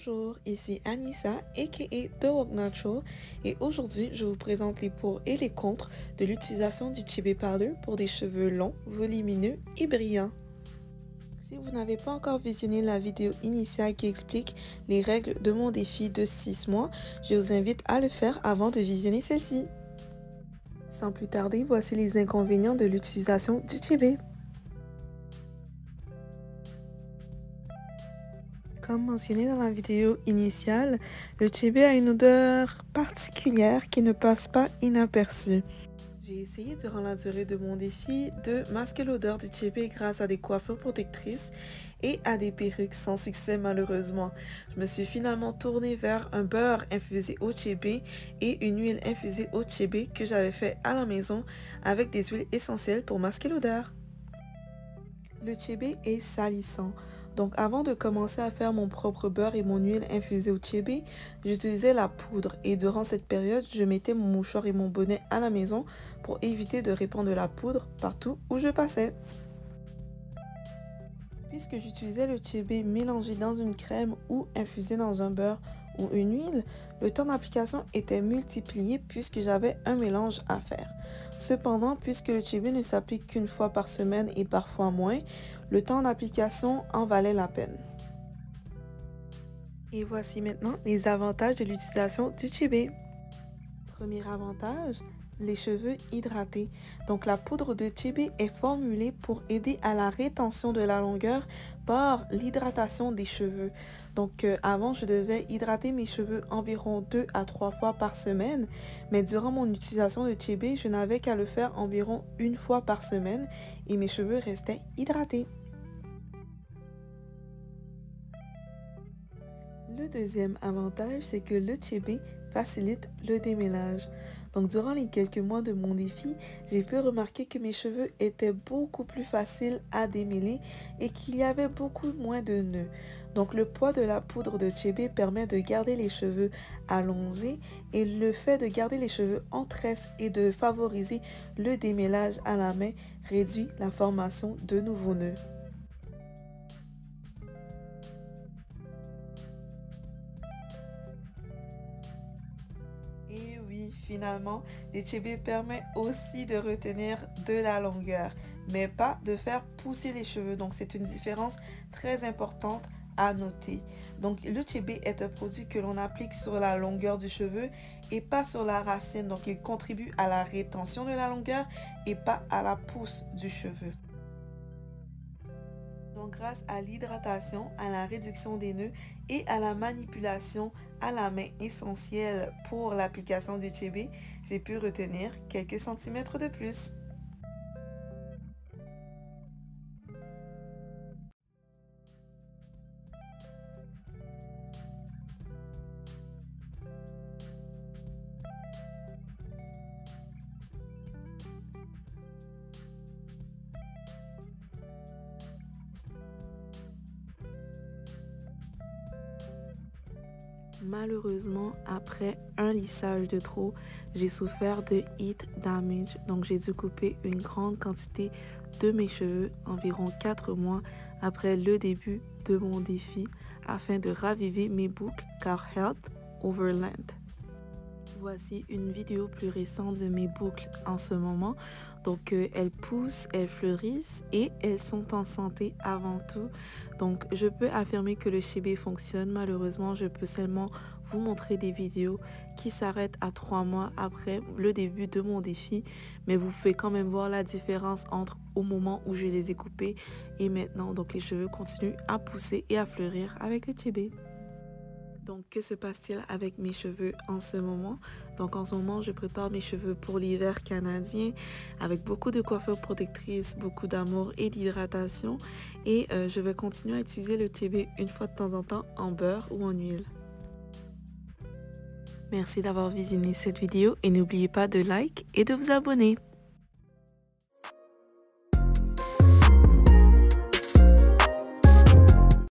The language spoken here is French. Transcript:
Bonjour, ici Anissa aka The Walk Natural et aujourd'hui je vous présente les pour et les contre de l'utilisation du Chibe Powder pour des cheveux longs, volumineux et brillants. Si vous n'avez pas encore visionné la vidéo initiale qui explique les règles de mon défi de 6 mois, je vous invite à le faire avant de visionner celle-ci. Sans plus tarder, voici les inconvénients de l'utilisation du Chibe. Comme mentionné dans la vidéo initiale, le Chibe a une odeur particulière qui ne passe pas inaperçue. J'ai essayé durant la durée de mon défi de masquer l'odeur du Chibe grâce à des coiffures protectrices et à des perruques sans succès malheureusement. Je me suis finalement tournée vers un beurre infusé au Chibe et une huile infusée au Chibe que j'avais fait à la maison avec des huiles essentielles pour masquer l'odeur. Le Chibe est salissant. Donc avant de commencer à faire mon propre beurre et mon huile infusée au Chibe, j'utilisais la poudre et durant cette période, je mettais mon mouchoir et mon bonnet à la maison pour éviter de répandre de la poudre partout où je passais. Puisque j'utilisais le Chibe mélangé dans une crème ou infusé dans un beurre ou une huile, le temps d'application était multiplié puisque j'avais un mélange à faire. Cependant, puisque le Chibe ne s'applique qu'une fois par semaine et parfois moins, le temps d'application en valait la peine. Et voici maintenant les avantages de l'utilisation du Chibe. Premier avantage, les cheveux hydratés. Donc la poudre de Chibe est formulée pour aider à la rétention de la longueur par l'hydratation des cheveux. Donc avant je devais hydrater mes cheveux environ 2 à 3 fois par semaine, mais durant mon utilisation de Chibe, je n'avais qu'à le faire environ une fois par semaine et mes cheveux restaient hydratés. Le deuxième avantage, c'est que le Chibe facilite le démêlage. Donc durant les quelques mois de mon défi, j'ai pu remarquer que mes cheveux étaient beaucoup plus faciles à démêler et qu'il y avait beaucoup moins de nœuds. Donc le poids de la poudre de Chibe permet de garder les cheveux allongés et le fait de garder les cheveux en tresse et de favoriser le démêlage à la main réduit la formation de nouveaux nœuds. Et oui, finalement, le Chibe permet aussi de retenir de la longueur, mais pas de faire pousser les cheveux. Donc c'est une différence très importante à noter. Donc le Chibe est un produit que l'on applique sur la longueur du cheveu et pas sur la racine. Donc il contribue à la rétention de la longueur et pas à la pousse du cheveu. Donc grâce à l'hydratation, à la réduction des nœuds et à la manipulation à la main essentielle pour l'application du Chibe, j'ai pu retenir quelques centimètres de plus. Malheureusement, après un lissage de trop, j'ai souffert de heat damage, donc j'ai dû couper une grande quantité de mes cheveux environ 4 mois après le début de mon défi afin de raviver mes boucles car health over length. Voici une vidéo plus récente de mes boucles en ce moment. Donc elles poussent, elles fleurissent et elles sont en santé avant tout. Donc je peux affirmer que le Chibe fonctionne. Malheureusement, je peux seulement vous montrer des vidéos qui s'arrêtent à 3 mois après le début de mon défi. Mais vous pouvez quand même voir la différence entre au moment où je les ai coupés et maintenant. Donc les cheveux continuent à pousser et à fleurir avec le Chibe. Donc, que se passe-t-il avec mes cheveux en ce moment? Donc, en ce moment, je prépare mes cheveux pour l'hiver canadien avec beaucoup de coiffures protectrices, beaucoup d'amour et d'hydratation. Et je vais continuer à utiliser le Chibe une fois de temps en temps en beurre ou en huile. Merci d'avoir visionné cette vidéo et n'oubliez pas de like et de vous abonner.